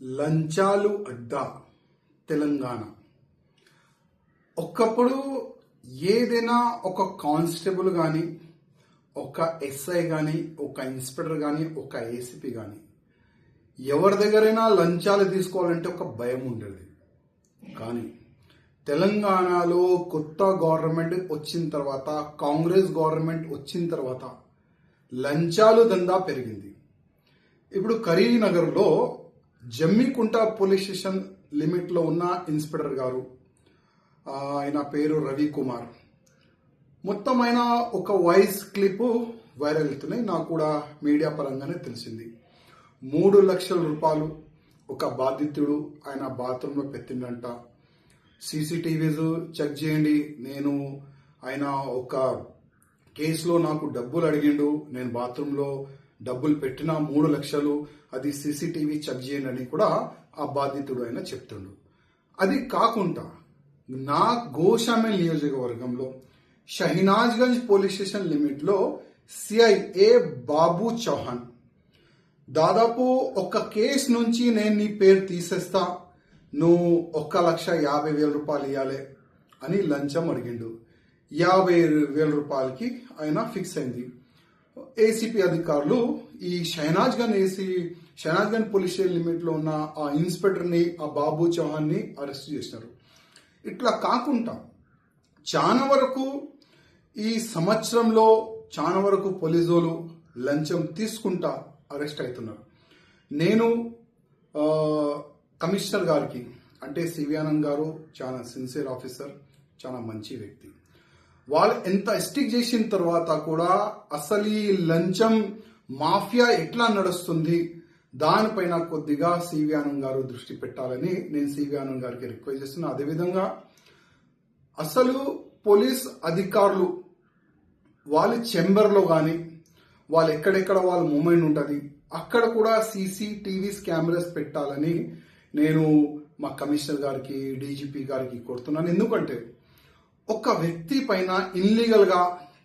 లంచాలు అడ్డా తెలంగాణ. ఒకప్పుడు ఏదైనా ఒక కానిస్టేబుల్ కానీ, ఒక ఎస్ఐ కానీ, ఒక ఇన్స్పెక్టర్ కానీ, ఒక ఏసీపీ కానీ ఎవరి దగ్గరైనా లంచాలు తీసుకోవాలంటే ఒక భయం ఉండేది. కానీ తెలంగాణలో కొత్త గవర్నమెంట్ వచ్చిన తర్వాత, కాంగ్రెస్ గవర్నమెంట్ వచ్చిన తర్వాత లంచాలు దందా పెరిగింది. ఇప్పుడు కరీంనగర్లో జమ్మికుంట పోలీస్ స్టేషన్ లిమిట్లో ఉన్న ఇన్స్పెక్టర్ గారు, ఆయన పేరు రవికుమార్, మొత్తం ఆయన ఒక వాయిస్ క్లిప్ వైరల్ అవుతున్నాయి. నాకు కూడా మీడియా పరంగానే తెలిసింది. 3 లక్షల రూపాయలు ఒక బాధితుడు ఆయన బాత్రూంలో పెట్టిండంట. సీసీటీవీస్ చెక్ చేయండి, నేను ఆయన ఒక కేసులో నాకు డబ్బులు అడిగిండు, నేను బాత్రూంలో డబ్బులు పెట్టిన 3 లక్షలు, అది సీసీటీవీ చెక్ చేయండి అని కూడా ఆ బాధితుడు ఆయన చెప్తుండు. అది కాకుండా నా గోషామేల్ నియోజకవర్గంలో షహినాజ్గంజ్ పోలీస్ స్టేషన్ లిమిట్లో సిఐ ఏ బాబు చౌహాన్ దాదాపు ఒక కేసు నుంచి నేను నీ పేరు తీసేస్తా, నువ్వు 1,50,000 రూపాయలు ఇవ్వాలి అని లంచం అడిగిండు. 50,000 రూపాయలకి ఆయన ఫిక్స్ అయింది. ఏసీపీ అధికారులు ఈ షహనాజ్గంజ్ పోలీస్ స్టేషన్ లిమిట్ లో ఉన్న ఆ ఇన్స్పెక్టర్ని, ఆ బాబు చౌహాన్ ని అరెస్ట్ చేసినారు. ఇట్లా కాకుండా చాలా వరకు ఈ సంవత్సరంలో చాలా వరకు పోలీసులు లంచం తీసుకుంటా అరెస్ట్ అవుతున్నారు. నేను కమిషనర్ గారికి, అంటే సివి ఆనంద్ గారు చాలా సిన్సియర్ ఆఫీసర్, చాలా మంచి వ్యక్తి, వాళ్ళు ఎంత స్టిక్ చేసిన తర్వాత కూడా అసలు ఈ లంచం మాఫియా ఎట్లా నడుస్తుంది దానిపైన కొద్దిగా సివి ఆనంద్ గారు దృష్టి పెట్టాలని నేను సివి ఆనంద్ గారికి రిక్వెస్ట్ చేస్తున్నా. అదేవిధంగా అసలు పోలీస్ అధికారులు వాళ్ళ చెంబర్లో కానీ, వాళ్ళు ఎక్కడెక్కడ వాళ్ళ మూమెంట్ ఉంటుంది అక్కడ కూడా సీసీటీవీస్ కెమెరాస్ పెట్టాలని నేను మా కమిషనర్ గారికి, డీజీపీ గారికి కోరుతున్నాను. ఎందుకంటే ఒక వ్యక్తి పైన ఇల్లీగల్ గా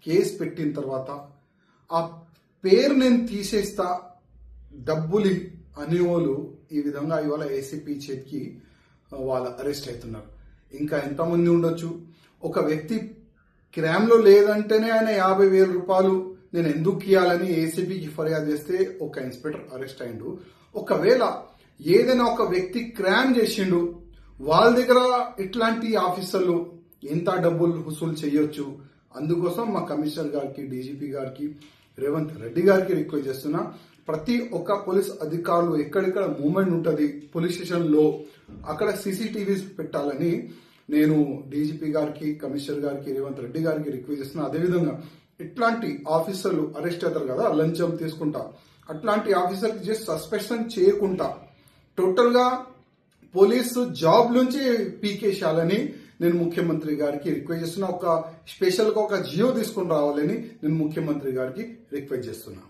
కేసు పెట్టిన తర్వాత ఆ పేరు నేను తీసేస్తా, డబ్బులు అనేవాళ్ళు ఈ విధంగా ఇవాళ ఏసీపీ చేతికి వాళ్ళు అరెస్ట్ అవుతున్నారు. ఇంకా ఎంతమంది ఉండొచ్చు. ఒక వ్యక్తి క్రైమ్ లో లేదంటేనే ఆయన 50,000 రూపాయలు నేను ఎందుకు ఇవ్వాలని ఏసీపీకి ఫిర్యాదు చేస్తే ఒక ఇన్స్పెక్టర్ అరెస్ట్ అయిండు. ఒకవేళ ఏదైనా ఒక వ్యక్తి క్రైమ్ చేసిండు, వాళ్ళ దగ్గర ఇట్లాంటి ఆఫీసర్లు ఎంత డబ్బులు వసూలు చేయొచ్చు. అందుకోసం మా కమిషనర్ గారికి, డీజీపీ గారికి, రేవంత్ రెడ్డి గారికి రిక్వెస్ట్ చేస్తున్నా, ప్రతి ఒక్క పోలీస్ అధికారులు ఎక్కడెక్కడ మూవ్మెంట్ ఉంటుంది పోలీస్ స్టేషన్ లో అక్కడ సీసీటీవీస్ పెట్టాలని నేను డీజీపీ గారికి, కమిషనర్ గారికి, రేవంత్ రెడ్డి గారికి రిక్వెస్ట్ చేస్తున్నా. అదేవిధంగా ఇట్లాంటి ఆఫీసర్లు అరెస్ట్ అవుతారు కదా లంచం తీసుకుంటా, అట్లాంటి ఆఫీసర్కి జస్ట్ సస్పెన్షన్ చేయకుండా టోటల్ గా పోలీసు జాబ్ నుంచి పీకేసేయాలని నేను ముఖ్యమంత్రి గారికి రిక్వెస్ట్ చేస్తున్నా. ఒక స్పెషల్ గా ఒక జియో తీసుకుని రావాలని నేను ముఖ్యమంత్రి గారికి రిక్వెస్ట్ చేస్తున్నా.